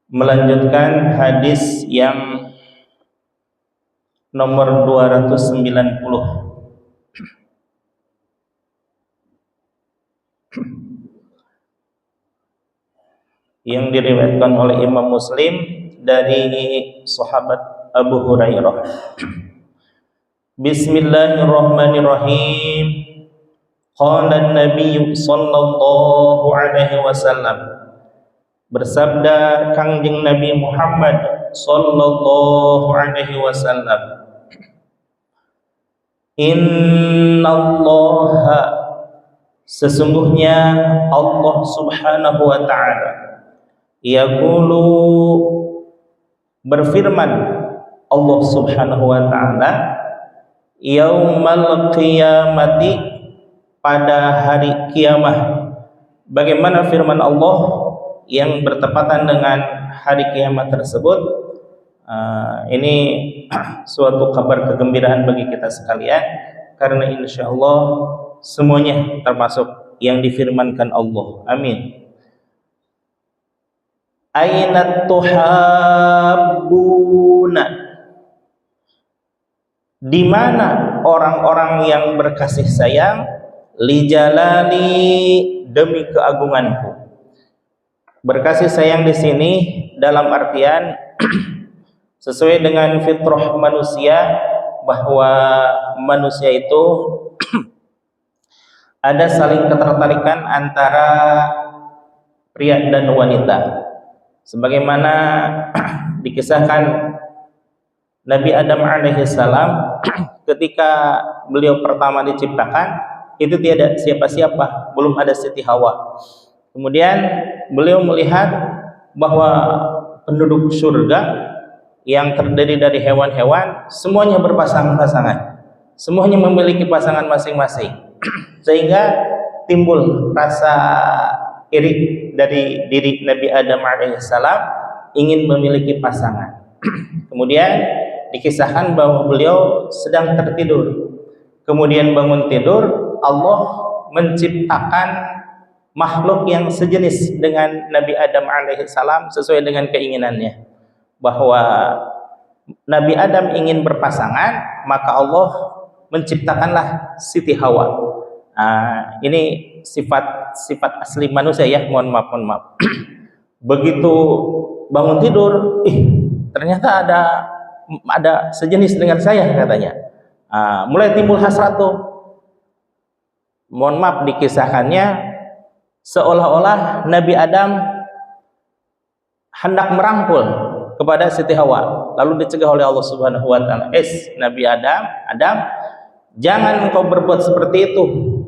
melanjutkan hadis yang nomor 290 yang diriwayatkan oleh Imam Muslim dari sahabat Abu Hurairah. Bismillahirrahmanirrahim. Qala an-nabiy sallallahu alaihi wasallam, bersabda Kangjeng Nabi Muhammad sallallahu alaihi wasallam, innallaha, sesungguhnya Allah subhanahu wa ta'ala, yaqulu, berfirman Allah subhanahu wa ta'ala, yaumal qiyamati, pada hari kiamat. Bagaimana firman Allah yang bertepatan dengan hari kiamat tersebut? Ini suatu kabar kegembiraan bagi kita sekalian, karena insya Allah semuanya termasuk yang difirmankan Allah. Amin. Aina tuhabbuna, di mana orang-orang yang berkasih sayang, li jalali, demi keagunganku. Berkasih sayang di sini dalam artian sesuai dengan fitrah manusia, bahwa manusia itu ada saling ketertarikan antara pria dan wanita. Sebagaimana dikisahkan Nabi Adam alaihissalam ketika beliau pertama diciptakan, itu tiada siapa-siapa, belum ada Siti Hawa. Kemudian beliau melihat bahwa penduduk surga yang terdiri dari hewan-hewan semuanya berpasang-pasangan, semuanya memiliki pasangan masing-masing, sehingga timbul rasa iri dari diri Nabi Adam alaihissalam ingin memiliki pasangan. Kemudian dikisahkan bahwa beliau sedang tertidur, kemudian bangun tidur, Allah menciptakan makhluk yang sejenis dengan Nabi Adam alaihissalam sesuai dengan keinginannya, bahwa Nabi Adam ingin berpasangan, maka Allah menciptakanlah Siti Hawa. Ini sifat asli manusia ya, mohon maaf. Begitu bangun tidur, ternyata ada sejenis dengan saya, katanya. Mulai timbul hasrat tuh. Mohon maaf, dikisahkannya seolah-olah Nabi Adam hendak merangkul kepada Siti Hawa, lalu dicegah oleh Allah Subhanahu wa taala. Nabi Adam, jangan engkau berbuat seperti itu,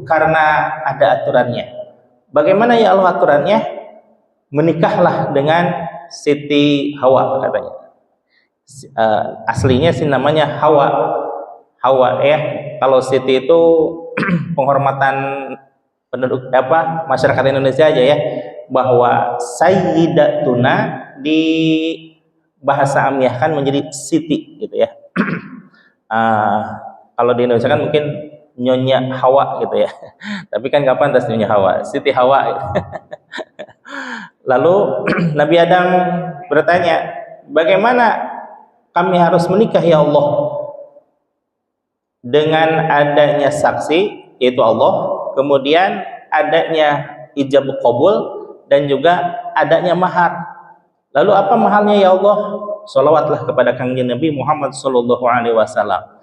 karena ada aturannya. Bagaimana ya Allah aturannya? Menikahlah dengan Siti Hawa, katanya. Aslinya sih namanya Hawa ya. Kalau Siti itu penghormatan penduduk masyarakat Indonesia aja ya, bahwa sayyidatuna di bahasa Amiyah kan menjadi Siti gitu ya. Kalau di Indonesia kan mungkin Nyonya Hawa gitu ya. Tapi kan nggak pantas Nyonya Hawa, Siti Hawa gitu. Lalu Nabi Adam bertanya, bagaimana kami harus menikah ya Allah? Dengan adanya saksi, yaitu Allah, kemudian adanya ijab qabul, dan juga adanya mahar. Lalu apa mahalnya ya Allah? Sholawatlah kepada Kangjeng Nabi Muhammad sallallahu alaihi wasallam.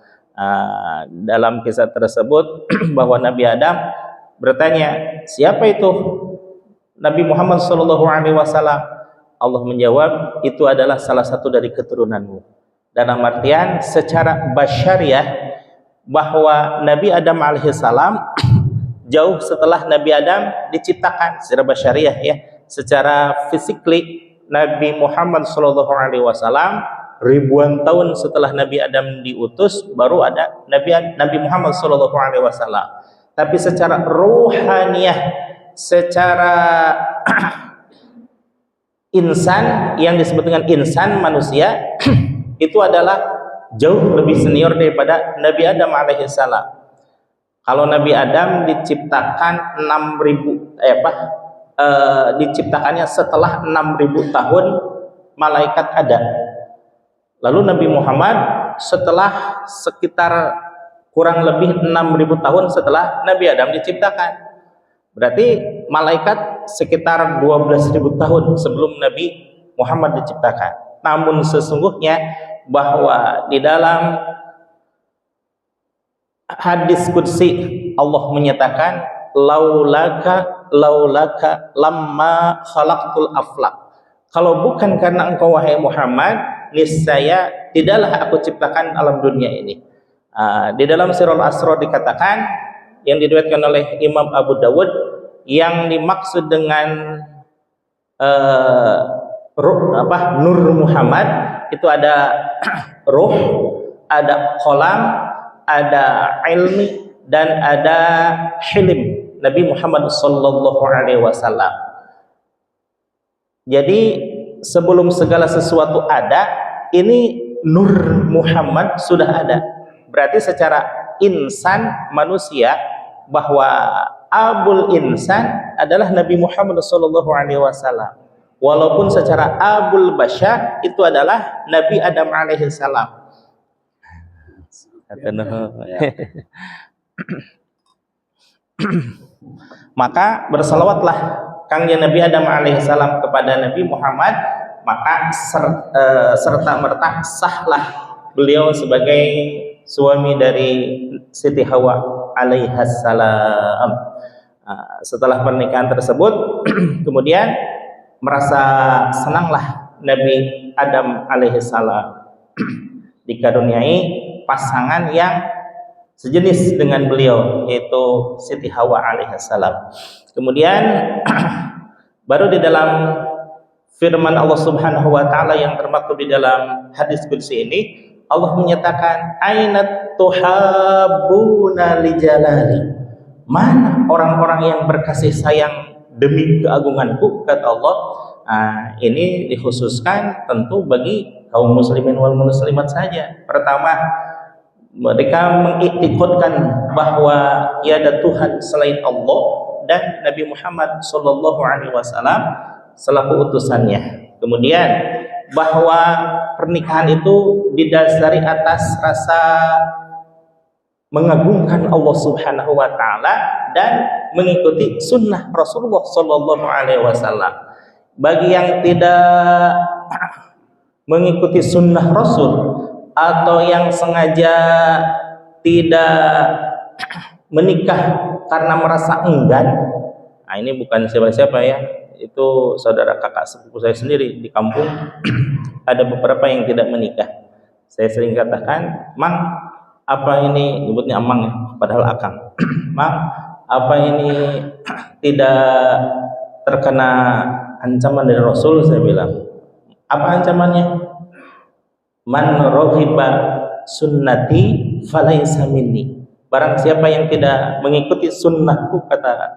Dalam kisah tersebut bahwa Nabi Adam bertanya, siapa itu Nabi Muhammad sallallahu alaihi wasallam? Allah menjawab, itu adalah salah satu dari keturunanmu. Dalam artian secara basyariah, bahwa Nabi Adam alaihissalam jauh setelah Nabi Adam diciptakan secara basyariah ya, secara physically Nabi Muhammad sallallahu alaihi wasallam ribuan tahun setelah Nabi Adam diutus baru ada Nabi Muhammad sallallahu alaihi wasallam. Tapi secara ruhaniyah, secara insan, yang disebut dengan insan manusia itu adalah jauh lebih senior daripada Nabi Adam alaihissalam. Kalau Nabi Adam diciptakan 6.000 diciptakannya setelah 6.000 tahun malaikat ada. Lalu Nabi Muhammad setelah sekitar kurang lebih 6.000 tahun setelah Nabi Adam diciptakan. Berarti malaikat sekitar 12.000 tahun sebelum Nabi Muhammad diciptakan. Namun sesungguhnya bahwa di dalam hadis qudsi Allah menyatakan laulaka lamma khalaqtul aflaq. Kalau bukan karena engkau wahai Muhammad, niscaya tidaklah aku ciptakan alam dunia ini. Di dalam Sirul Asrar dikatakan, yang diriwayatkan oleh Imam Abu Dawud, yang dimaksud dengan Nur Muhammad itu ada ruh, ada qalam, ada ilmi, dan ada hilm Nabi Muhammad sallallahu alaihi wasallam. Jadi sebelum segala sesuatu ada, ini Nur Muhammad sudah ada. Berarti secara insan manusia, bahwa abul insan adalah Nabi Muhammad sallallahu alaihi wasallam. Walaupun secara abul bashar itu adalah Nabi Adam alaihi salam. Maka bersalawatlah Kangnya Nabi Adam alaihissalam kepada Nabi Muhammad, maka serta merta sahlah beliau sebagai suami dari Siti Hawa alaihassalam. Setelah pernikahan tersebut kemudian merasa senanglah Nabi Adam alaihissalam dikaruniai pasangan yang sejenis dengan beliau, yaitu Siti Hawa alaihissalam. Kemudian baru di dalam firman Allah Subhanahu wa taala yang termaktub di dalam hadis qudsi ini, Allah menyatakan ainat tuhabbuna li jalali. Mana orang-orang yang berkasih sayang demi keagunganku, kata Allah. Ini dikhususkan tentu bagi kaum muslimin wal muslimat saja. Pertama, mereka mengiktikadkan bahwa tiada Tuhan selain Allah dan Nabi Muhammad sallallahu alaihi wasallam selaku utusannya. Kemudian bahwa pernikahan itu didasari atas rasa mengagungkan Allah Subhanahu wa taala dan mengikuti sunnah Rasulullah sallallahu alaihi wasallam. Bagi yang tidak mengikuti sunnah Rasul atau yang sengaja tidak menikah karena merasa enggan, ini bukan siapa-siapa ya, itu saudara kakak sepupu saya sendiri di kampung. Ada beberapa yang tidak menikah. Saya sering katakan, Mang, apa ini, nyebutnya Amang ya, padahal Akang. Mang, apa ini tidak terkena ancaman dari Rasul? Saya bilang, apa ancamannya? Man raghiba sunnati falaysa minni. Barang siapa yang tidak mengikuti sunnahku, kata,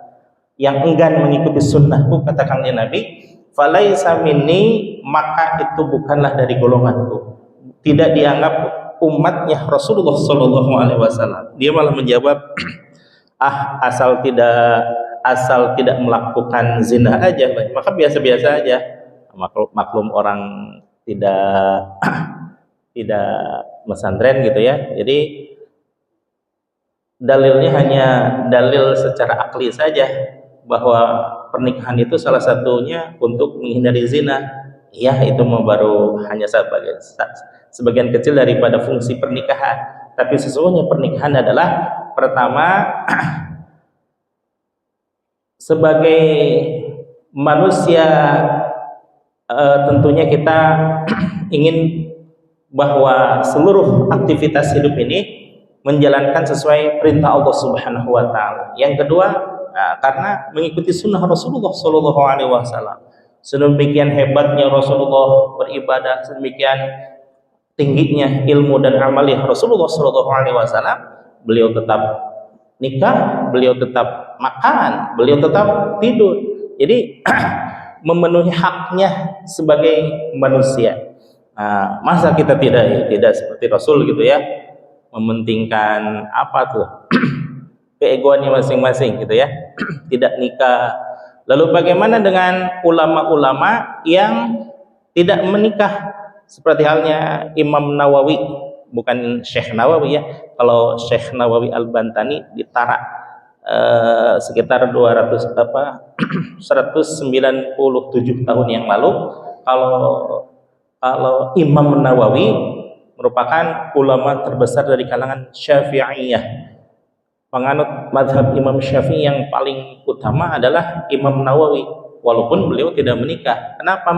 yang enggan mengikuti sunnahku, kata Kangjeng Nabi, falaysa minni, maka itu bukanlah dari golonganku. Tidak dianggap umatnya Rasulullah sallallahu alaihi wasallam. Dia malah menjawab, asal tidak melakukan zina aja, maka biasa-biasa aja. Maklum orang tidak pesantren gitu ya. Jadi dalilnya hanya dalil secara akli saja, bahwa pernikahan itu salah satunya untuk menghindari zina. Ya, itu baru hanya sebagian kecil daripada fungsi pernikahan. Tapi sesungguhnya pernikahan adalah pertama, sebagai manusia tentunya kita ingin bahwa seluruh aktivitas hidup ini menjalankan sesuai perintah Allah Subhanahu wa taala. Yang kedua, karena mengikuti sunnah Rasulullah sallallahu alaihi wasallam. Sedemikian hebatnya Rasulullah beribadah, sedemikian tingginya ilmu dan amalnya Rasulullah sallallahu alaihi wasallam, beliau tetap nikah, beliau tetap makan, beliau tetap tidur. Jadi memenuhi haknya sebagai manusia. Masa kita tidak seperti Rasul gitu ya, mementingkan apa tuh keegoannya masing-masing gitu ya, tidak nikah. Lalu bagaimana dengan ulama-ulama yang tidak menikah, seperti halnya Imam Nawawi, bukan Syekh Nawawi ya. Kalau Syekh Nawawi Al-Bantani ditara sekitar 200 apa 197 tahun yang lalu. Kalau Imam Nawawi merupakan ulama terbesar dari kalangan Syafi'iyah. Penganut mazhab Imam Syafi'i yang paling utama adalah Imam Nawawi, walaupun beliau tidak menikah. Kenapa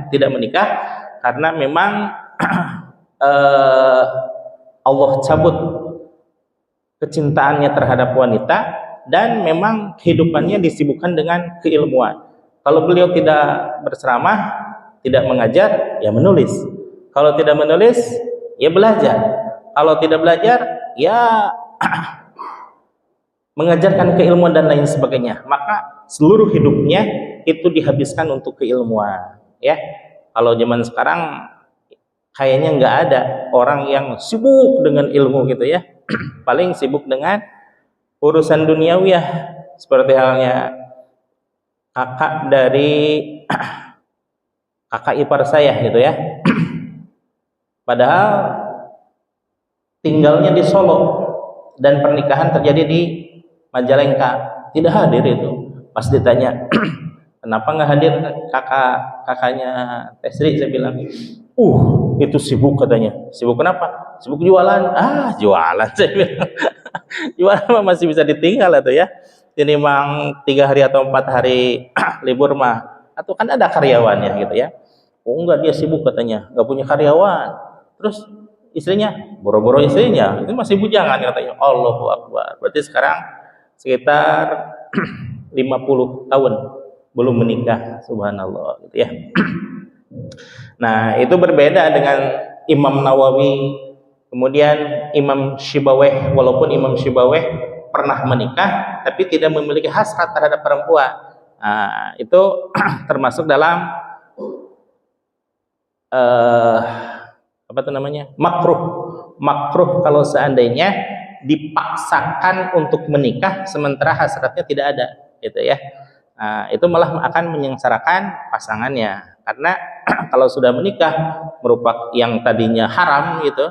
tidak menikah? Karena memang Allah cabut kecintaannya terhadap wanita, dan memang kehidupannya disibukkan dengan keilmuan. Kalau beliau tidak berceramah, tidak mengajar, ya menulis. Kalau tidak menulis, ya belajar. Kalau tidak belajar, ya mengajarkan keilmuan dan lain sebagainya. Maka seluruh hidupnya itu dihabiskan untuk keilmuan, ya. Kalau zaman sekarang kayaknya nggak ada orang yang sibuk dengan ilmu gitu ya. Paling sibuk dengan urusan duniawi ya, seperti halnya kakak ipar saya gitu ya. Padahal tinggalnya di Solo dan pernikahan terjadi di Majalengka, tidak hadir itu. Pas ditanya kenapa nggak hadir kakaknya Tesri, saya bilang itu sibuk katanya. Sibuk kenapa? Sibuk jualan. Jualan, saya bilang. Jualan masih bisa ditinggal atau ya. Ini memang 3 hari atau 4 hari libur mah, atau kan ada karyawannya gitu ya. Enggak, dia sibuk katanya, nggak punya karyawan. Terus istrinya, boro-boro istrinya itu masih bujangan katanya. Allahu Akbar. Berarti sekarang sekitar 50 tahun belum menikah, subhanallah gitu ya. Nah, itu berbeda dengan Imam Nawawi. Kemudian Imam Syibaweh, walaupun Imam Syibaweh pernah menikah tapi tidak memiliki hasrat terhadap perempuan. Nah, itu termasuk dalam makruh kalau seandainya dipaksakan untuk menikah sementara hasratnya tidak ada, gitu ya. Nah, itu malah akan menyengsarakan pasangannya, karena kalau sudah menikah merupakan yang tadinya haram gitu,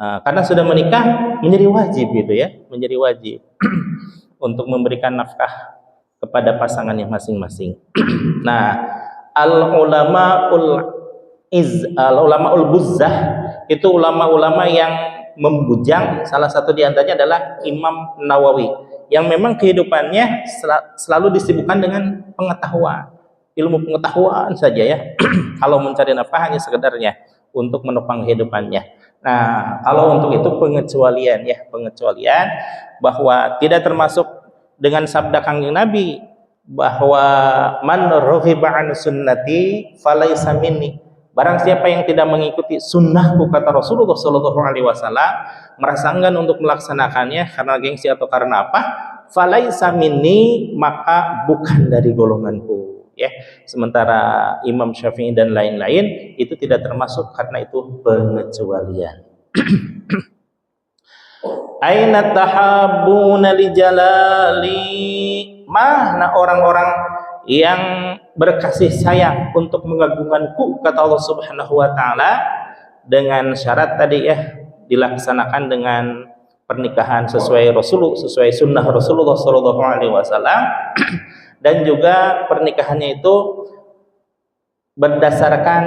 karena sudah menikah menjadi wajib gitu ya, menjadi wajib untuk memberikan nafkah kepada pasangannya masing-masing. Nah, al-ulamaul buzzah itu ulama-ulama yang membujang. Salah satu di antaranya adalah Imam Nawawi, yang memang kehidupannya selalu disibukkan dengan pengetahuan, ilmu pengetahuan saja ya. Kalau mencari nafkah hanya sekedarnya untuk menopang kehidupannya. Nah, kalau untuk itu pengecualian bahwa tidak termasuk dengan sabda Kangjeng Nabi bahwa man raghiba an sunnati falaysa minni. Barang siapa yang tidak mengikuti sunnahku, kata Rasulullah Shallallahu Alaihi Wasallam, merasa enggan untuk melaksanakannya karena gengsi atau karena apa, falaysa minni, maka bukan dari golonganku. Ya, sementara Imam Syafi'i dan lain-lain itu tidak termasuk karena itu pengecualian. Aina tahabbuna li jalali, mana orang-orang yang berkasih sayang untuk mengagungkanku, kata Allah Subhanahu wa taala, dengan syarat tadi ya, dilaksanakan dengan pernikahan sesuai sunnah Rasulullah Shallallahu Alaihi Wasallam, dan juga pernikahannya itu berdasarkan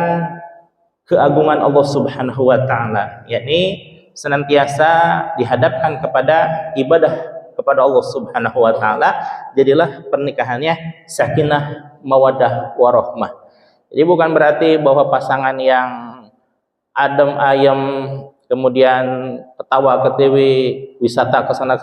keagungan Allah Subhanahu wa taala, yakni senantiasa dihadapkan kepada ibadah kepada Allah Subhanahu wa taala. Jadilah pernikahannya sakinah, mawaddah, warahmah. Jadi bukan berarti bahwa pasangan yang adem ayem kemudian ketawa ketiwi, wisata kesana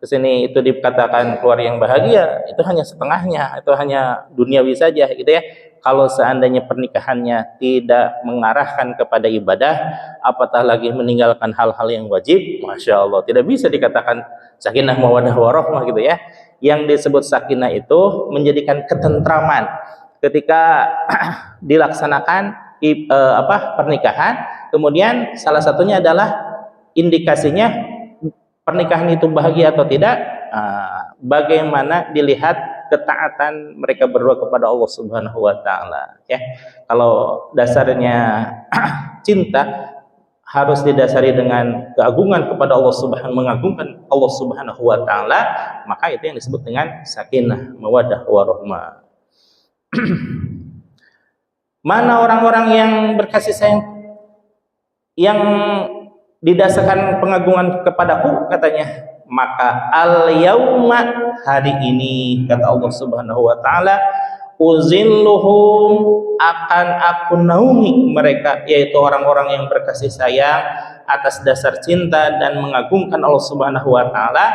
kesini itu dikatakan keluarga yang bahagia. Itu hanya setengahnya, itu hanya duniawi saja gitu ya. Kalau seandainya pernikahannya tidak mengarahkan kepada ibadah, apatah lagi meninggalkan hal-hal yang wajib, masya Allah, tidak bisa dikatakan sakinah mawaddah warahmah gitu ya. Yang disebut sakinah itu menjadikan ketentraman ketika dilaksanakan pernikahan. Kemudian salah satunya adalah indikasinya pernikahan itu bahagia atau tidak, bagaimana dilihat ketaatan mereka berdua kepada Allah Subhanahu wa taala ya. Kalau dasarnya cinta harus didasari dengan keagungan kepada Allah Subhanahu, mengagungkan Allah Subhanahu wa taala, maka itu yang disebut dengan sakinah, mawaddah warahmah. Mana orang-orang yang berkasih sayang yang didasarkan pengagungan kepadaku, katanya, maka al yauma, hari ini, kata Allah Subhanahu wa taala, uzilluhum, akan aku naungi mereka, yaitu orang-orang yang berkasih sayang atas dasar cinta dan mengagungkan Allah Subhanahu wa taala,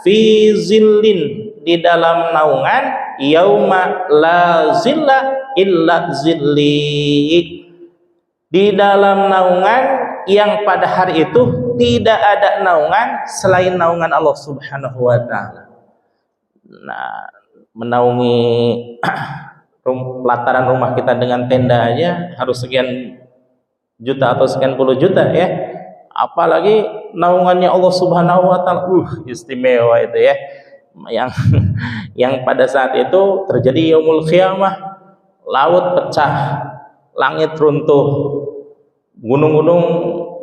fi zillin, di dalam naungan, yauma la zilla illa zilli, di dalam naungan yang pada hari itu tidak ada naungan selain naungan Allah Subhanahu wa taala. Nah, menaungi pelataran rumah kita dengan tenda aja harus sekian juta atau sekian puluh juta ya, apalagi naungannya Allah Subhanahu wa taala, istimewa itu ya, yang pada saat itu terjadi yaumul qiyamah, laut pecah, langit runtuh, gunung-gunung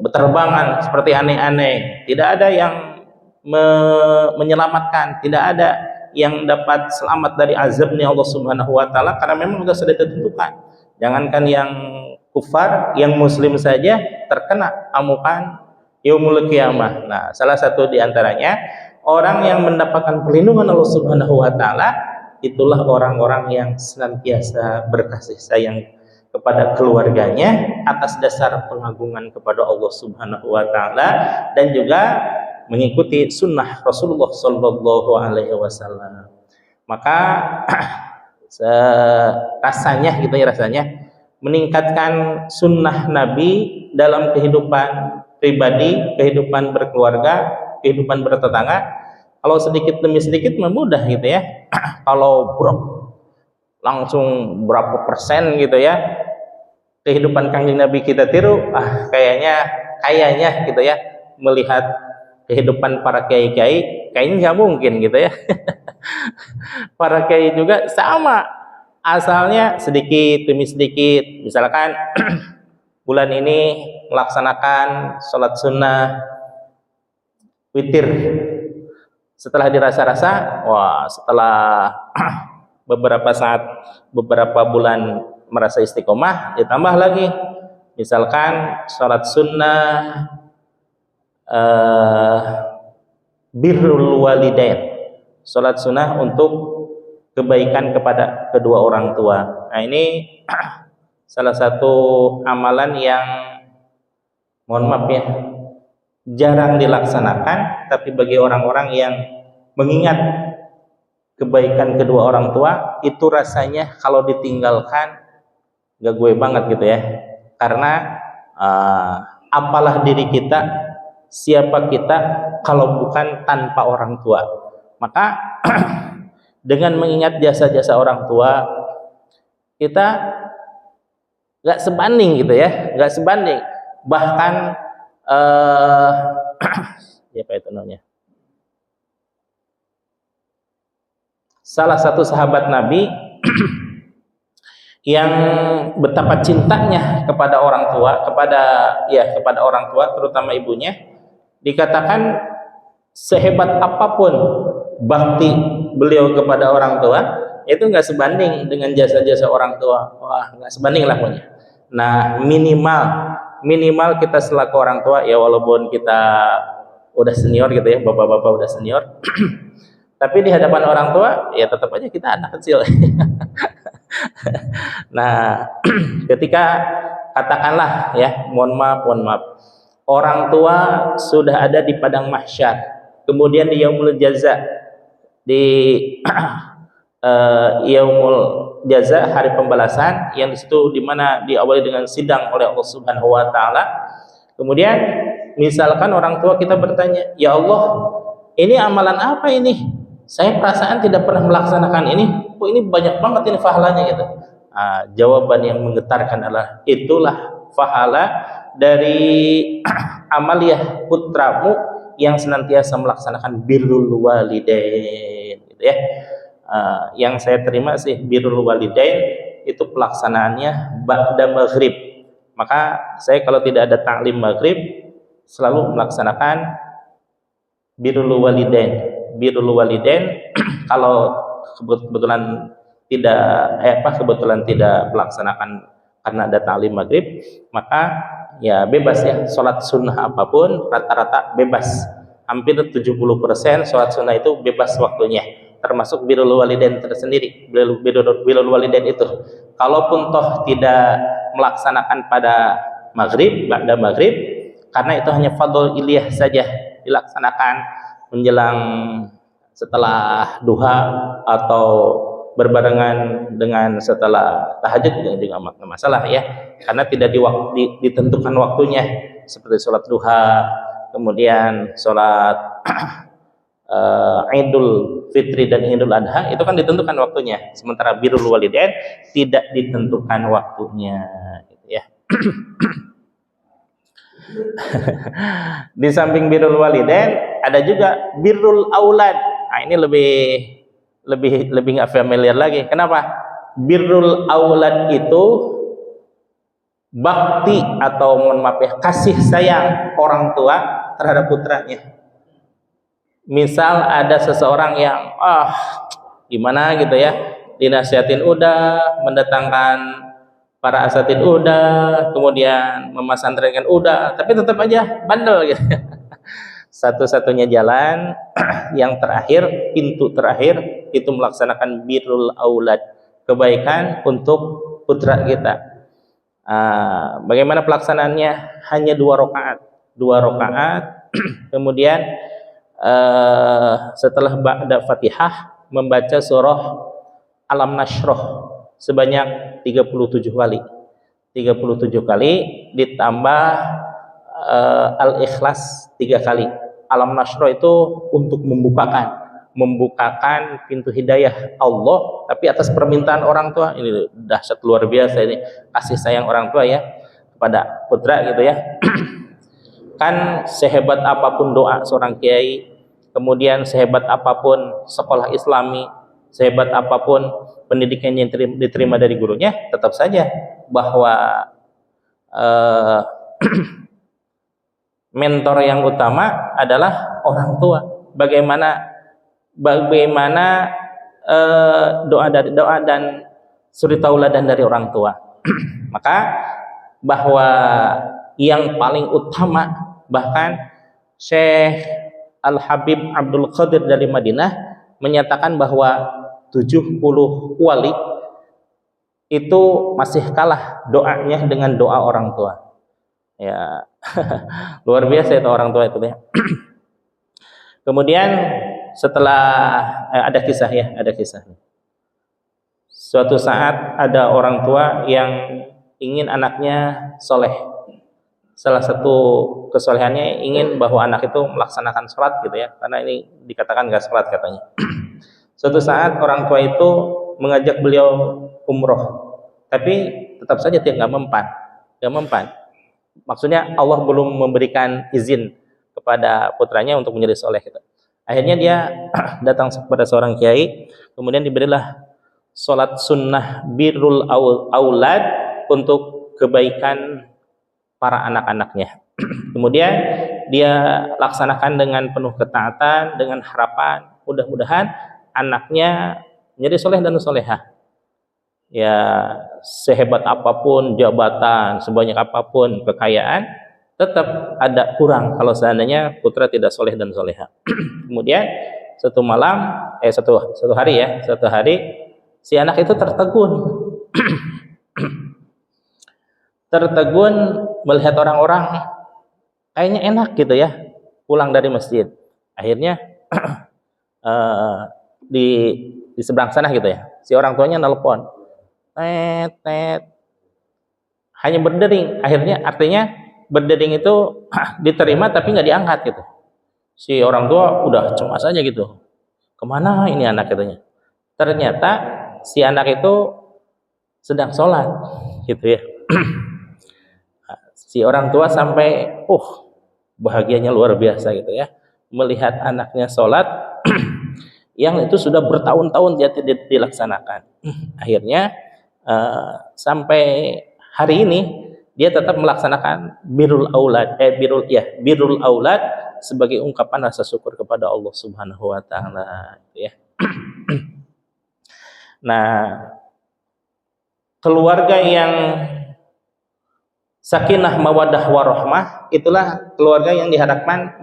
berterbangan seperti aneh-aneh, tidak ada yang menyelamatkan, tidak ada yang dapat selamat dari azabnya Allah Subhanahu wa taala, karena memang sudah ditentukan. Jangankan yang kufar, yang muslim saja terkena amukan yaumul qiyamah. Nah, salah satu di antaranya orang yang mendapatkan perlindungan Allah Subhanahu wa taala itulah orang-orang yang senantiasa berkasih sayang kepada keluarganya atas dasar pengagungan kepada Allah Subhanahu wa taala, dan juga mengikuti sunnah Rasulullah Sallallahu Alaihi Wasallam. Maka rasanya gitu ya, rasanya meningkatkan sunnah Nabi dalam kehidupan pribadi, kehidupan berkeluarga, kehidupan bertetangga. Kalau sedikit demi sedikit mudah gitu ya. Kalau langsung berapa persen gitu ya kehidupan Kanjeng Nabi kita tiru, kayaknya gitu ya, melihat kehidupan para kiai-kiai kayaknya nggak mungkin gitu ya. Para kiai juga sama, asalnya sedikit demi sedikit. Misalkan bulan ini melaksanakan sholat sunnah witir, setelah dirasa-rasa, setelah beberapa saat, beberapa bulan merasa istiqomah, ditambah lagi misalkan sholat sunnah birrul walidain, sholat sunnah untuk kebaikan kepada kedua orang tua. Nah, ini salah satu amalan yang mohon maaf ya jarang dilaksanakan, tapi bagi orang-orang yang mengingat kebaikan kedua orang tua, itu rasanya kalau ditinggalkan gak gue banget gitu ya. Karena apalah diri kita, siapa kita kalau bukan tanpa orang tua. Maka dengan mengingat jasa-jasa orang tua, kita gak sebanding gitu ya, gak sebanding. Bahkan apa itu namanya, salah satu sahabat Nabi yang betapa cintanya kepada orang tua, kepada orang tua, terutama ibunya, dikatakan sehebat apapun bakti beliau kepada orang tua, itu nggak sebanding dengan jasa-jasa orang tua. Nggak sebanding lah pokoknya. Nah, minimal kita selaku orang tua, ya walaupun kita udah senior gitu ya, bapak-bapak udah senior, tapi di hadapan orang tua ya tetap aja kita anak kecil. Nah, ketika katakanlah ya, mohon maaf, orang tua sudah ada di padang mahsyar, kemudian di yaumul jaza, di yaumul jaza, hari pembalasan, yang disitu dimana diawali dengan sidang oleh Allah Subhanahu wa taala. Kemudian misalkan orang tua kita bertanya, ya Allah, ini amalan apa ini? Saya perasaan tidak pernah melaksanakan ini. Ini banyak banget ini pahalanya gitu. Jawaban yang menggetarkan adalah itulah pahala dari amaliyah putramu yang senantiasa melaksanakan birrul walidain gitu ya. yang saya terima sih birrul walidain itu pelaksanaannya ba'da maghrib. Maka saya kalau tidak ada taklim maghrib selalu melaksanakan birrul walidain. Birrul walidain kalau kebetulan kebetulan tidak melaksanakan karena ada taklim maghrib, maka ya bebas ya, sholat sunnah apapun rata-rata bebas. Hampir 70% sholat sunnah itu bebas waktunya, termasuk birrul walidain tersendiri. Birrul walidain itu kalaupun toh tidak melaksanakan pada maghrib, ba'da maghrib, karena itu hanya fadl iliyah saja, dilaksanakan menjelang setelah duha atau berbarengan dengan setelah tahajud juga nggak masalah ya, karena tidak ditentukan waktunya, seperti sholat duha, kemudian sholat Idul Fitri dan Idul Adha itu kan ditentukan waktunya, sementara birrul walidain tidak ditentukan waktunya gitu ya. Di samping birrul walidain ada juga birrul aulad. Nah, ini lebih nggak familiar lagi. Kenapa? Birrul aulad itu bakti atau mohon maaf ya, kasih sayang orang tua terhadap putranya. Misal ada seseorang yang gimana gitu ya, dinasihatin udah, mendatangkan para asatid udah, kemudian memasantrenkan udah, tapi tetap aja bandel gitu. Satu-satunya jalan yang terakhir, pintu terakhir itu melaksanakan birrul aulad, kebaikan untuk putra kita. Bagaimana pelaksanaannya? Hanya 2 rakaat. Kemudian setelah ba'da Fatihah membaca surah Alam Nashrah sebanyak 37 kali. 37 kali ditambah Al-Ikhlas 3 kali. Alam Nashrah itu untuk membukakan pintu hidayah Allah, tapi atas permintaan orang tua. Ini dahsyat luar biasa ini kasih sayang orang tua ya kepada putra gitu ya. Kan sehebat apapun doa seorang kiai, kemudian sehebat apapun sekolah islami, sehebat apapun pendidikan yang diterima dari gurunya, tetap saja bahwa mentor yang utama adalah orang tua. Bagaimana doa dan suri tauladan dari orang tua. Maka bahwa yang paling utama, bahkan Syekh Al-Habib Abdul Qadir dari Madinah menyatakan bahwa 70 wali itu masih kalah doanya dengan doa orang tua. Ya, luar biasa itu orang tua itu ya. Kemudian setelah ada kisah. Suatu saat ada orang tua yang ingin anaknya soleh. Salah satu kesolehannya ingin bahwa anak itu melaksanakan sholat gitu ya, karena ini dikatakan nggak sholat katanya. Suatu saat orang tua itu mengajak beliau umroh, tapi tetap saja dia nggak mempan. Maksudnya Allah belum memberikan izin kepada putranya untuk menjadi soleh gitu. Akhirnya dia datang kepada seorang kiai, kemudian diberilah sholat sunnah birrul aulad untuk kebaikan para anak-anaknya. Kemudian dia laksanakan dengan penuh ketaatan, dengan harapan mudah-mudahan anaknya menjadi soleh dan solehah. Ya, sehebat apapun jabatan, sebanyak apapun kekayaan, tetap ada kurang kalau seandainya putra tidak soleh dan solehah. Kemudian satu hari si anak itu tertegun melihat orang-orang kayaknya enak gitu ya pulang dari masjid. Akhirnya di seberang sana gitu ya, si orang tuanya nelpon, hanya berdering. Akhirnya artinya berdering itu diterima tapi nggak diangkat gitu. Si orang tua udah cemas aja gitu, kemana ini anak katanya. Ternyata si anak itu sedang sholat gitu ya. Si orang tua sampai bahagianya luar biasa gitu ya, melihat anaknya sholat. yang itu sudah bertahun-tahun dia tidak dilaksanakan. Akhirnya sampai hari ini dia tetap melaksanakan birrul aulad sebagai ungkapan rasa syukur kepada Allah Subhanahu wa taala, ya. Nah, keluarga yang sakinah mawaddah warahmah itulah keluarga yang diharapkan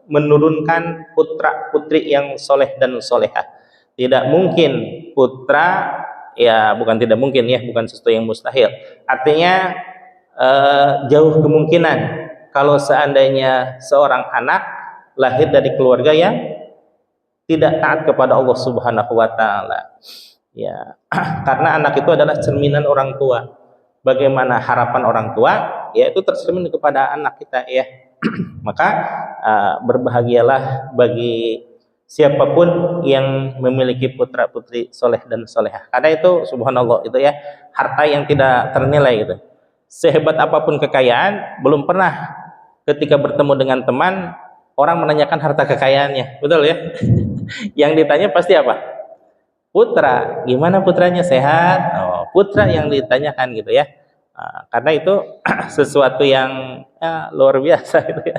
menurunkan putra putri yang soleh dan solehah. Tidak mungkin putra, ya bukan tidak mungkin ya, bukan sesuatu yang mustahil. Artinya jauh kemungkinan kalau seandainya seorang anak lahir dari keluarga yang tidak taat kepada Allah Subhanahu wa taala. Ya, karena anak itu adalah cerminan orang tua. Bagaimana harapan orang tua, ya itu tercermin kepada anak kita, ya. Maka berbahagialah bagi siapapun yang memiliki putra putri soleh dan solehah. Karena itu subhanallah, itu ya harta yang tidak ternilai gitu. Sehebat apapun kekayaan, belum pernah ketika bertemu dengan teman orang menanyakan harta kekayaannya, betul ya? Yang ditanya pasti apa? Putra, gimana putranya, sehat? Oh, putra yang ditanyakan gitu ya. Karena itu sesuatu yang luar biasa gitu ya.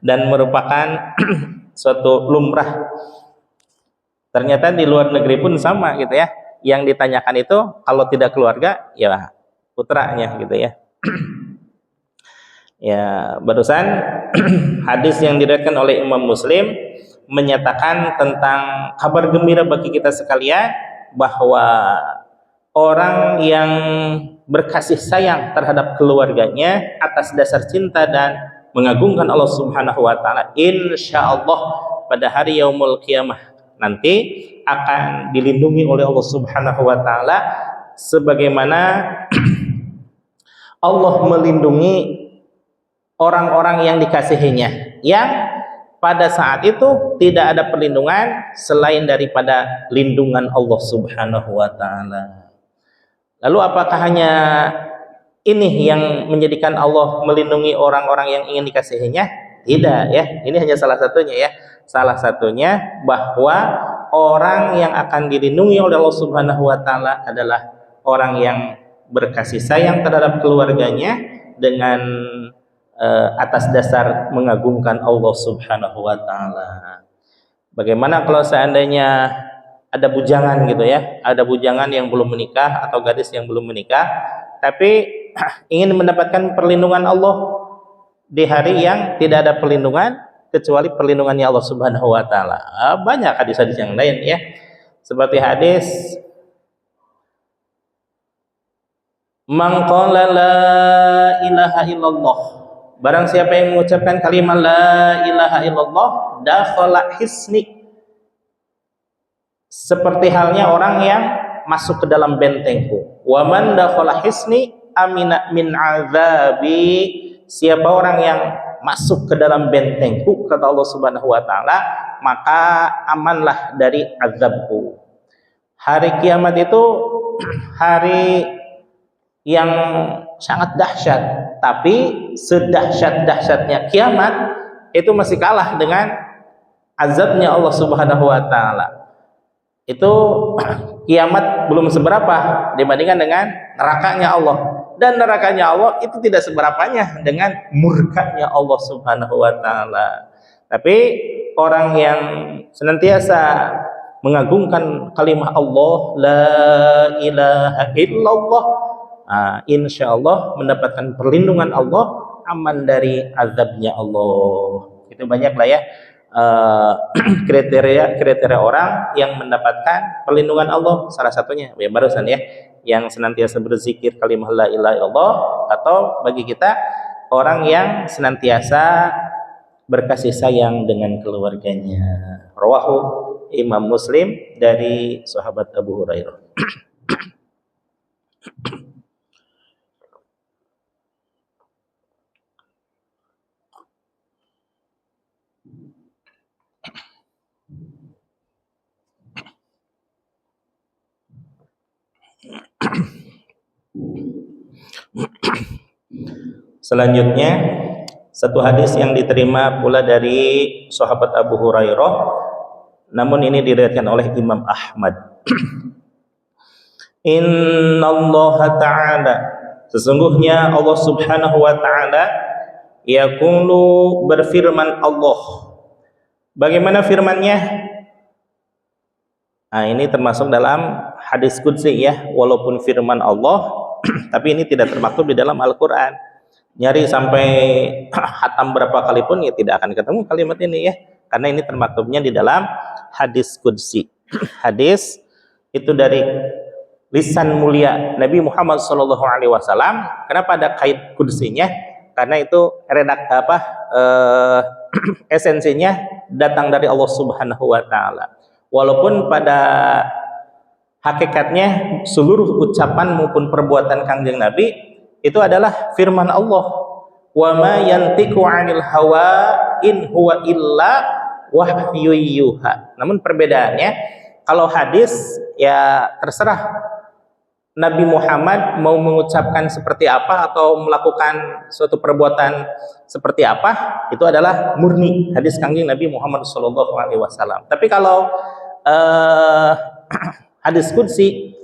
Dan merupakan suatu lumrah. Ternyata di luar negeri pun sama gitu ya. Yang ditanyakan itu kalau tidak keluarga, ya putranya gitu ya. Ya, barusan hadis yang diriwayatkan oleh Imam Muslim menyatakan tentang kabar gembira bagi kita sekalian bahwa orang yang berkasih sayang terhadap keluarganya atas dasar cinta dan mengagungkan Allah Subhanahu wa taala, insyaallah pada hari yaumul qiyamah nanti akan dilindungi oleh Allah Subhanahu wa taala sebagaimana Allah melindungi orang-orang yang dikasihinya, yang pada saat itu tidak ada perlindungan selain daripada lindungan Allah Subhanahu wa taala. Lalu apakah hanya ini yang menjadikan Allah melindungi orang-orang yang ingin dikasihinya? Tidak ya, ini hanya salah satunya ya. Salah satunya bahwa orang yang akan dilindungi oleh Allah Subhanahu wa taala adalah orang yang berkasih sayang terhadap keluarganya dengan atas dasar mengagungkan Allah Subhanahu wa taala. Bagaimana kalau seandainya ada bujangan gitu ya, ada bujangan yang belum menikah atau gadis yang belum menikah tapi ingin mendapatkan perlindungan Allah di hari yang tidak ada perlindungan kecuali perlindungannya Allah Subhanahu wa taala. Banyak hadis-hadis yang lain ya. Seperti hadis man qala la ilaha illallah, barang siapa yang mengucapkan kalimat la ilaha illallah dakhala hisni, seperti halnya orang yang masuk ke dalam bentengku. Wa man dakhala hisni amina min azabi, siapa orang yang masuk ke dalam bentengku, kata Allah Subhanahu wa taala, maka amanlah dari azabku. Hari kiamat itu hari yang sangat dahsyat, tapi sedahsyat-dahsyatnya kiamat itu masih kalah dengan azabnya Allah Subhanahu wa taala. Itu kiamat belum seberapa dibandingkan dengan nerakanya Allah, dan nerakanya Allah itu tidak seberapanya dengan murkanya Allah Subhanahu wa taala. Tapi orang yang senantiasa mengagungkan kalimat Allah la ilaha illallah, insyaallah mendapatkan perlindungan Allah, aman dari azabnya Allah. Itu banyaklah ya kriteria orang yang mendapatkan perlindungan Allah. Salah satunya ya barusan ya, yang senantiasa berzikir kalimat la ilaha illallah, atau bagi kita orang yang senantiasa berkasih sayang dengan keluarganya. Rawahu Imam Muslim dari sahabat Abu Hurairah. Selanjutnya satu hadis yang diterima pula dari sahabat Abu Hurairah namun ini diriwayatkan oleh Imam Ahmad. Innallaha ta'ala, sesungguhnya Allah Subhanahu wa ta'ala, yaqulu, berfirman Allah. Bagaimana firman-Nya? Nah, ini termasuk dalam hadis qudsi ya, walaupun firman Allah tapi ini tidak termaktub di dalam Al-Qur'an. Nyari sampai hatam berapa kali pun ya tidak akan ketemu kalimat ini ya, karena ini termaktubnya di dalam hadis qudsi. Hadis itu dari lisan mulia Nabi Muhammad SAW. Kenapa ada kait qudsinya? Karena itu esensinya datang dari Allah Subhanahu wa taala. Walaupun pada hakikatnya seluruh ucapan maupun perbuatan Kangjeng Nabi itu adalah firman Allah. Wa ma yantiqu 'anil hawa in huwa illa wahyu yuha. Namun perbedaannya, kalau hadis ya terserah Nabi Muhammad mau mengucapkan seperti apa atau melakukan suatu perbuatan seperti apa, itu adalah murni hadis Kangjeng Nabi Muhammad SAW. Tapi kalau hadis qudsi,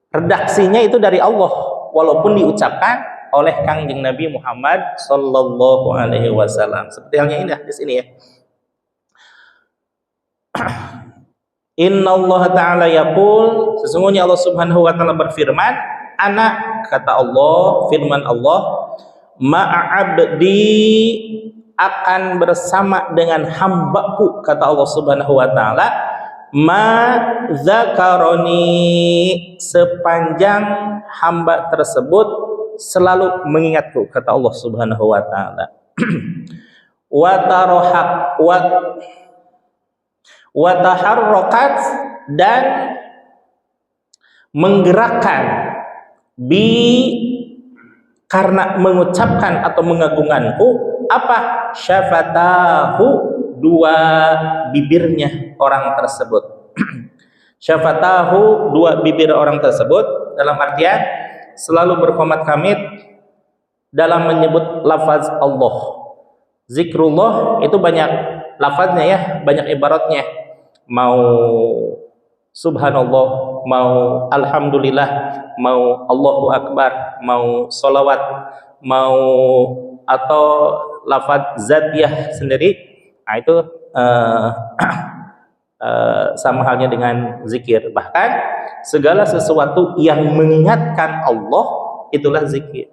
redaksinya itu dari Allah, walaupun diucapkan oleh Kangjeng Nabi Muhammad SAW. Seperti halnya ini hadis ini ya. Inna Allah Ta'ala yaqul, sesungguhnya Allah Subhanahu wa Ta'ala berfirman, ana, kata Allah, firman Allah, ma'abdi, akan bersama dengan hambaku, kata Allah Subhanahu wa Ta'ala, ma zakaroni, sepanjang hamba tersebut selalu mengingatku, kata Allah Subhanahu wa Ta'ala. Wa taharrakat, dan menggerakkan, karena mengucapkan atau mengagungkanku, apa? Syafatahu, dua bibirnya orang tersebut. Syafatahu, dua bibir orang tersebut, dalam artian selalu berqomat kamit dalam menyebut lafaz Allah. Zikrullah itu banyak lafaznya ya, banyak ibaratnya. Mau subhanallah, mau alhamdulillah, mau Allahu akbar, mau solawat, mau atau lafaz zatiyah sendiri. Nah itu sama halnya dengan zikir. Bahkan segala sesuatu yang mengingatkan Allah itulah zikir.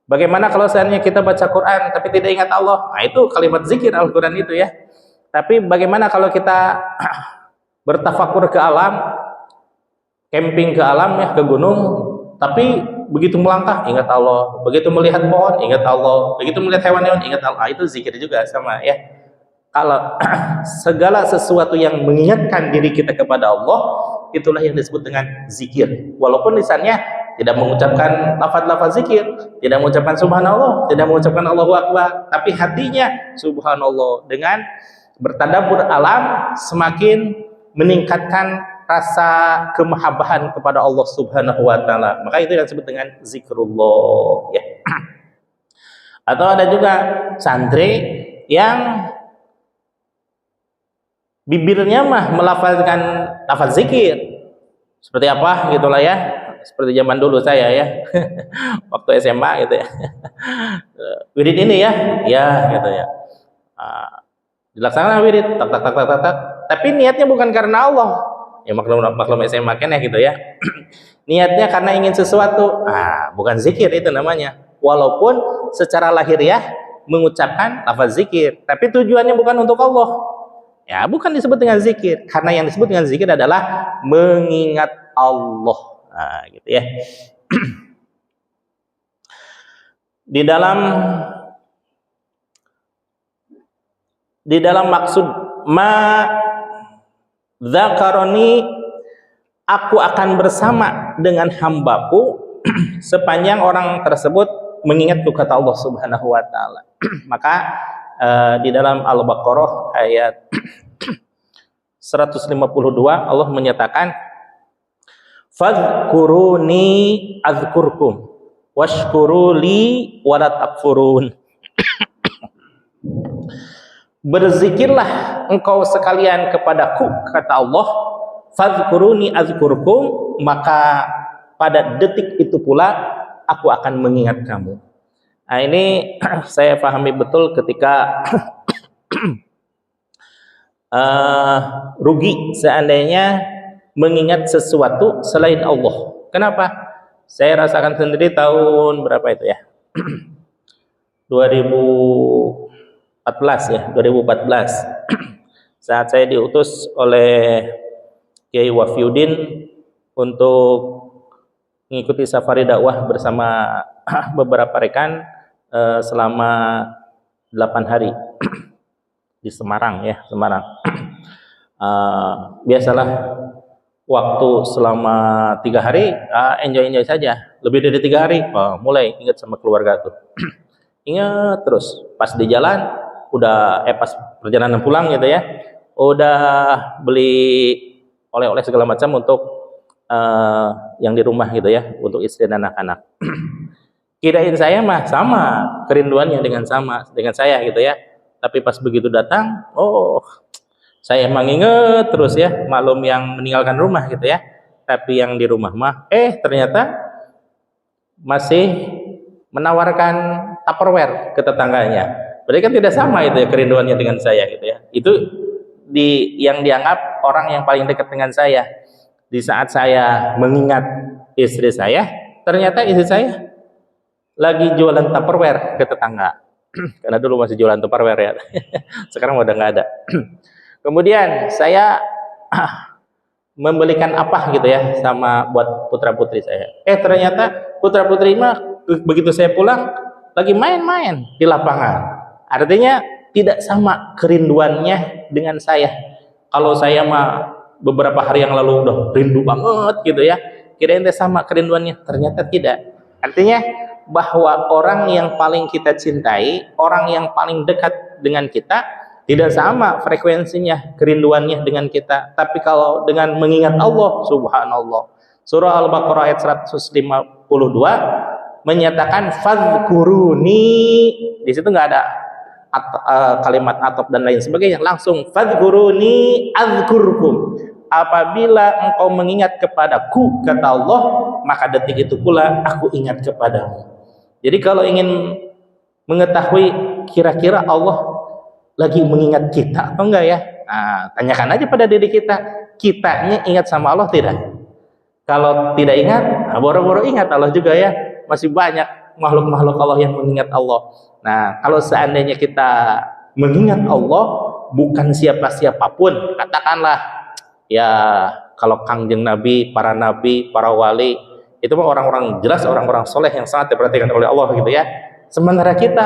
Bagaimana kalau seandainya kita baca Quran tapi tidak ingat Allah? Nah itu kalimat zikir Al-Quran itu ya. Tapi bagaimana kalau kita bertafakur ke alam, camping ke alam ya, ke gunung, tapi begitu melangkah ingat Allah, begitu melihat pohon ingat Allah, begitu melihat hewan-hewan ingat Allah. Itu zikir juga sama ya. Kalau segala sesuatu yang mengingatkan diri kita kepada Allah, itulah yang disebut dengan zikir. Walaupun lisannya tidak mengucapkan lafaz-lafaz zikir, tidak mengucapkan subhanallah, tidak mengucapkan Allahu akbar, tapi hatinya subhanallah. Dengan bertadabbur alam semakin meningkatkan rasa kemahabbatan kepada Allah Subhanahu wa taala. Maka itu yang disebut dengan zikrullah ya. Atau ada juga santri yang bibirnya mah melafazkan lafaz zikir. Seperti apa gitulah ya. Seperti zaman dulu saya ya. Waktu SMA gitu ya. Wirid ini ya, gitu ya. Dilaksanakan wirid tak, tapi niatnya bukan karena Allah ya, maklum SMA kan ya gitu ya. Niatnya karena ingin sesuatu, bukan zikir itu namanya. Walaupun secara lahiriah mengucapkan lafaz zikir, tapi tujuannya bukan untuk Allah ya, bukan disebut dengan zikir. Karena yang disebut dengan zikir adalah mengingat Allah. Gitu ya. Di dalam maksud ma dzakaroni, aku akan bersama dengan hambaku sepanjang orang tersebut mengingatku, kata Allah Subhanahu wa taala. Maka di dalam Al-Baqarah ayat 152 Allah menyatakan fadhkuruni adzkurkum washkuruli wala takfurun. berzikirlah engkau sekalian kepadaku, kata Allah, fadhkuruni azkurkum, maka pada detik itu pula aku akan mengingat kamu. Nah, ini saya pahami betul ketika rugi seandainya mengingat sesuatu selain Allah. Kenapa? Saya rasakan sendiri tahun berapa itu ya? 2014 ya, 2014. Saat saya diutus oleh Kiai Wafiuddin untuk mengikuti safari dakwah bersama beberapa rekan selama 8 hari di Semarang ya, Semarang. Biasalah waktu selama 3 hari enjoy saja. Lebih dari 3 hari mulai ingat sama keluarga tuh. Ingat terus pas di jalan udah pas perjalanan pulang gitu ya, udah beli oleh-oleh segala macam untuk yang di rumah gitu ya, untuk istri dan anak-anak. Kirain saya mah sama kerinduannya dengan saya gitu ya, tapi pas begitu datang, saya emang inget terus ya, maklum yang meninggalkan rumah gitu ya, tapi yang di rumah mah ternyata masih menawarkan Tupperware ke tetangganya. Berarti kan tidak sama itu ya kerinduannya dengan saya gitu ya. Itu yang dianggap orang yang paling dekat dengan saya. Di saat saya mengingat istri saya, ternyata istri saya lagi jualan Tupperware ke tetangga. Karena dulu masih jualan Tupperware ya. Sekarang udah nggak ada. Kemudian saya membelikan apa gitu ya sama buat putra putri saya. Ternyata putra putri mah begitu saya pulang lagi main-main di lapangan. Artinya tidak sama kerinduannya dengan saya. Kalau saya mah beberapa hari yang lalu udah rindu banget gitu ya, kirain sama kerinduannya, ternyata tidak. Artinya bahwa orang yang paling kita cintai, orang yang paling dekat dengan kita, tidak sama frekuensinya, kerinduannya dengan kita. Tapi kalau dengan mengingat Allah, subhanallah. Surah Al-Baqarah ayat 152 menyatakan fadhkuruni. Di situ nggak ada kalimat atop dan lain sebagainya, langsung fadhkuruni azkurkum. Apabila engkau mengingat kepadaku, kata Allah, maka detik itu pula aku ingat kepadamu. Jadi kalau ingin mengetahui kira-kira Allah lagi mengingat kita atau enggak ya, tanyakan aja pada diri kita, kitanya ingat sama Allah tidak? Kalau tidak ingat, boro-boro ingat Allah juga ya. Masih banyak makhluk-makhluk Allah yang mengingat Allah. Nah, kalau seandainya kita mengingat Allah bukan siapa-siapapun, katakanlah ya kalau Kangjeng Nabi, para wali, itu mah orang-orang jelas, orang-orang soleh yang sangat diperhatikan oleh Allah gitu ya. Sementara kita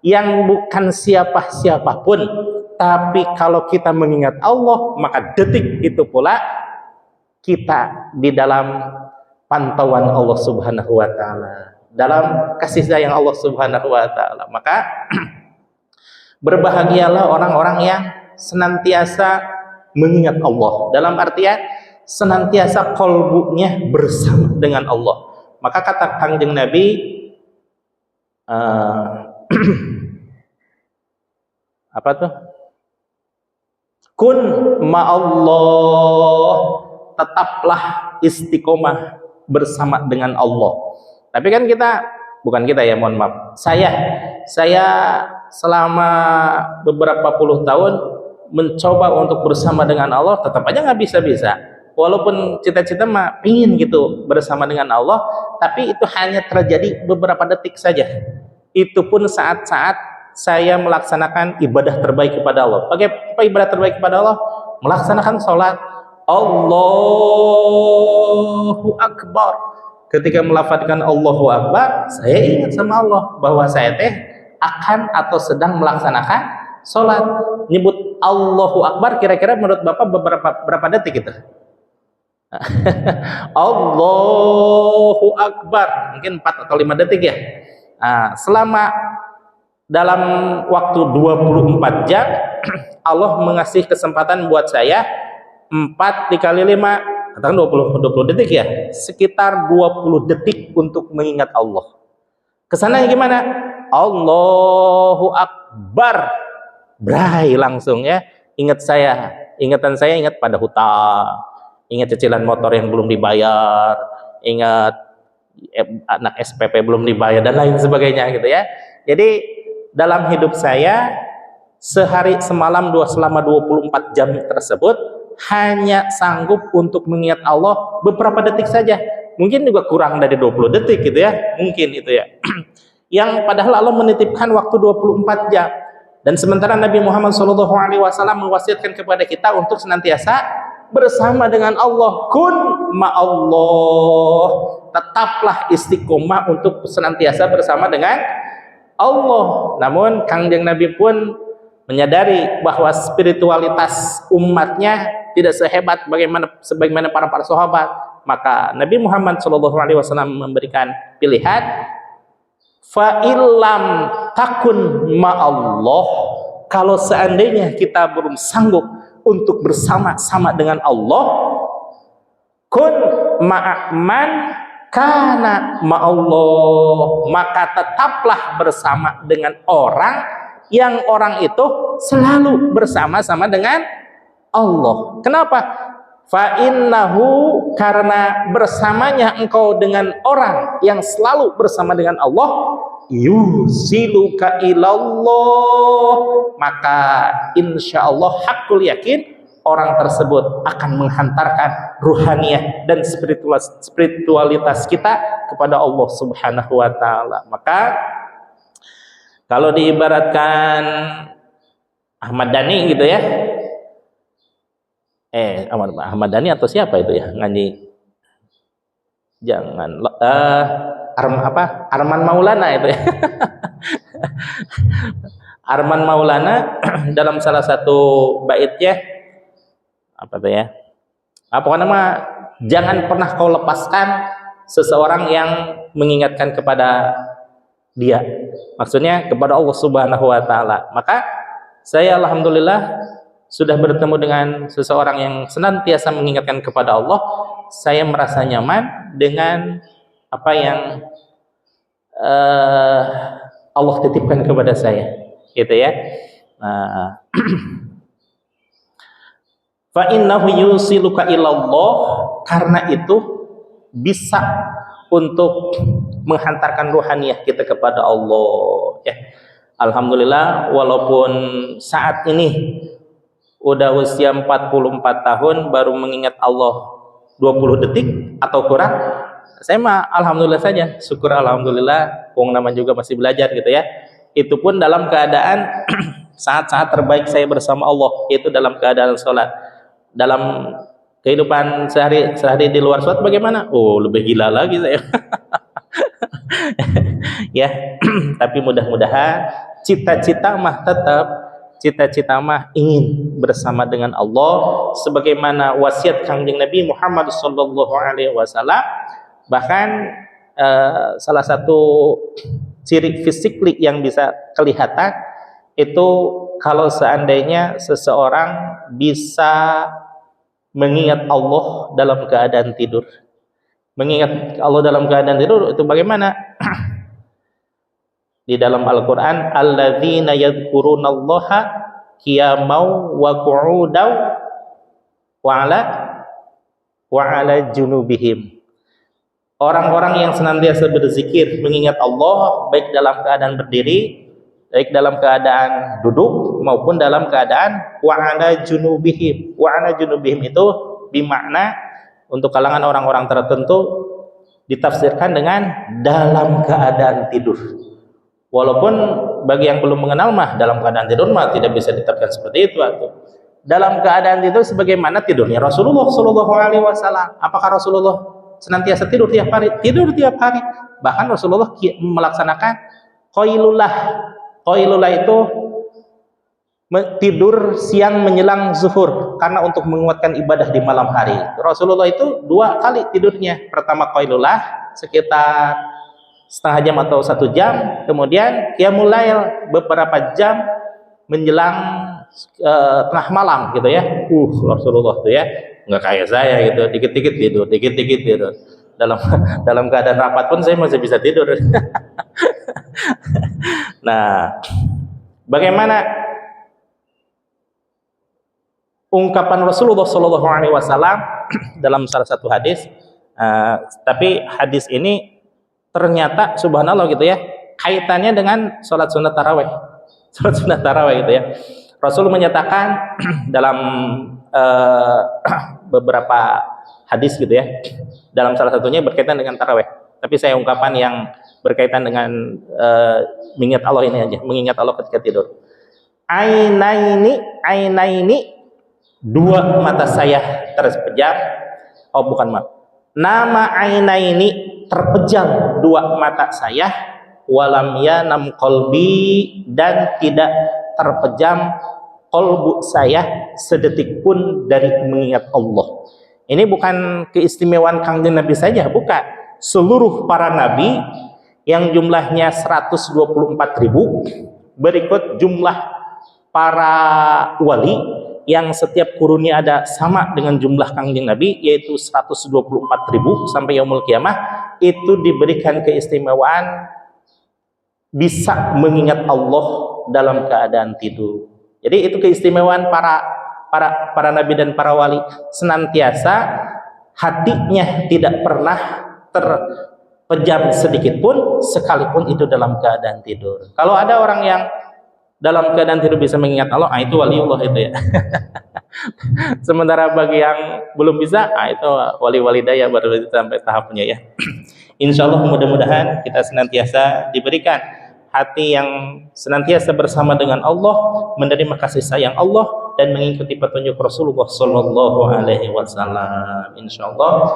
yang bukan siapa-siapapun, tapi kalau kita mengingat Allah, maka detik itu pula kita di dalam pantauan Allah Subhanahu wa taala, dalam kasih sayang Allah Subhanahu wa taala. Maka berbahagialah orang-orang yang senantiasa mengingat Allah, dalam artian senantiasa qalbunya bersama dengan Allah. Maka kata Kangjeng Nabi apa tuh? Kun ma'allah, tetaplah istiqomah bersama dengan Allah. Tapi kan bukan kita ya, mohon maaf, saya selama beberapa puluh tahun mencoba untuk bersama dengan Allah, tetap aja nggak bisa. Walaupun cita-cita mah pingin gitu bersama dengan Allah, tapi itu hanya terjadi beberapa detik saja. Itu pun saat-saat saya melaksanakan ibadah terbaik kepada Allah. Apa ibadah terbaik kepada Allah? Melaksanakan sholat. Allahu Akbar. Ketika melafadzkan Allahu Akbar, saya ingat sama Allah bahwa saya akan atau sedang melaksanakan sholat. Nyebut Allahu Akbar, kira-kira menurut Bapak berapa detik itu? Allahu Akbar, mungkin 4 atau 5 detik ya. Selama dalam waktu 24 jam Allah mengasih kesempatan buat saya 4 dikali 5, katakan 20 detik ya, sekitar 20 detik untuk mengingat Allah. Kesananya gimana? Allahu Akbar, berai langsung ya. Ingatan saya ingat pada hutang, ingat cicilan motor yang belum dibayar, ingat anak SPP belum dibayar dan lain sebagainya gitu ya. Jadi dalam hidup saya sehari semalam selama 24 jam tersebut hanya sanggup untuk mengingat Allah beberapa detik saja. Mungkin juga kurang dari 20 detik gitu ya. Mungkin itu ya. Yang padahal Allah menitipkan waktu 24 jam. Dan sementara Nabi Muhammad SAW mewasiatkan kepada kita untuk senantiasa bersama dengan Allah. Kun ma'allah. Tetaplah istiqomah untuk senantiasa bersama dengan Allah. Namun Kangjeng Nabi pun menyadari bahwa spiritualitas umatnya tidak sehebat sebagaimana para sahabat. Maka Nabi Muhammad SAW memberikan pilihan, fa illam takun ma'allah, kalau seandainya kita belum sanggup untuk bersama-sama dengan Allah, kun ma'aman kana ma'allah, maka tetaplah bersama dengan orang yang orang itu selalu bersama-sama dengan Allah. Kenapa? Fa innahu, karena bersamanya engkau dengan orang yang selalu bersama dengan Allah, yusiluka ilallah, maka insyaallah hakul yakin orang tersebut akan menghantarkan ruhaniyah dan spiritualitas kita kepada Allah Subhanahu wa taala. Maka kalau diibaratkan Ahmad Dhani gitu ya, Ahmad Dhani atau siapa itu ya ngaji, jangan Arman Maulana itu ya. Arman Maulana dalam salah satu baitnya apa tuh ya, pokoknya mah, jangan pernah kau lepaskan seseorang yang mengingatkan kepada dia, maksudnya kepada Allah Subhanahu wa taala. Maka saya alhamdulillah sudah bertemu dengan seseorang yang senantiasa mengingatkan kepada Allah. Saya merasa nyaman dengan apa yang Allah titipkan kepada saya, gitu ya. Fa innahu yusiluka ilallah, karena itu bisa untuk menghantarkan ruhaniyah kita kepada Allah ya. Alhamdulillah, walaupun saat ini udah usia 44 tahun baru mengingat Allah 20 detik atau kurang, saya mah alhamdulillah saja, syukur alhamdulillah, wong nama juga masih belajar gitu ya. Itu pun dalam keadaan saat-saat terbaik saya bersama Allah, yaitu dalam keadaan sholat. Dalam kehidupan sehari di luar sholat bagaimana? Oh, lebih gila lagi saya. Ya, tapi mudah-mudahan cita-cita mah ingin bersama dengan Allah sebagaimana wasiat Kangjeng Nabi Muhammad SAW. Bahkan salah satu ciri fisikly yang bisa kelihatan itu kalau seandainya seseorang bisa mengingat Allah dalam keadaan tidur. Mengingat Allah dalam keadaan tidur itu bagaimana? Di dalam Al-Qur'an, alladzina yadhkurunallaha qiyamau wa qu'udaw wa ala junubihim. Orang-orang yang senantiasa berzikir, mengingat Allah baik dalam keadaan berdiri, baik dalam keadaan duduk maupun dalam keadaan wa ala junubihim. Wa ala junubihim itu bermakna untuk kalangan orang-orang tertentu ditafsirkan dengan dalam keadaan tidur. Walaupun bagi yang belum mengenal mah dalam keadaan tidur mah tidak bisa diterapkan seperti itu atau dalam keadaan tidur sebagaimana tidurnya Rasulullah SAW. Apakah Rasulullah senantiasa tidur tiap hari? Tidur tiap hari. Bahkan Rasulullah melaksanakan qailullah. Qailullah itu tidur siang menjelang zuhur karena untuk menguatkan ibadah di malam hari. Rasulullah itu 2 kali tidurnya. Pertama qailullah sekitar setengah jam atau 1 jam, kemudian qiyamul lail beberapa jam menjelang tengah malam gitu ya. Rasulullah tuh ya nggak kayak saya gitu, dikit-dikit tidur. Dalam keadaan rapat pun saya masih bisa tidur. Nah, bagaimana ungkapan Rasulullah Shallallahu Alaihi Wasallam dalam salah satu hadis. Tapi hadis ini ternyata subhanallah gitu ya, kaitannya dengan sholat sunat taraweh. Sholat sunat taraweh gitu ya. Rasul menyatakan dalam beberapa hadis gitu ya. Dalam salah satunya berkaitan dengan taraweh. Tapi saya ungkapan yang berkaitan dengan mengingat Allah ini aja, mengingat Allah ketika tidur. Ainaini, dua mata saya terpejam. Oh bukan, maaf. Nama ainaini, terpejam dua mata saya. Walam yanam qalbi, dan tidak terpejam qalbu saya sedetik pun dari mengingat Allah. Ini bukan keistimewaan Kangjeng Nabi saja, bukan. Seluruh para nabi yang jumlahnya 124.000, berikut jumlah para wali yang setiap kurunnya ada sama dengan jumlah Kangjeng Nabi, yaitu 124.000 sampai yaumul kiamah, itu diberikan keistimewaan bisa mengingat Allah dalam keadaan tidur. Jadi itu keistimewaan para nabi dan para wali, senantiasa hatinya tidak pernah terpejam sedikit pun, sekalipun itu dalam keadaan tidur. Kalau ada orang yang dalam keadaan tidur bisa mengingat Allah, itu waliullah itu ya. Sementara bagi yang belum bisa, itu wali-wali daya baru sampai tahapnya ya. Insya Allah mudah-mudahan kita senantiasa diberikan hati yang senantiasa bersama dengan Allah, menerima kasih sayang Allah, dan mengikuti petunjuk Rasulullah Sallallahu Alaihi Wasallam. Insya Allah.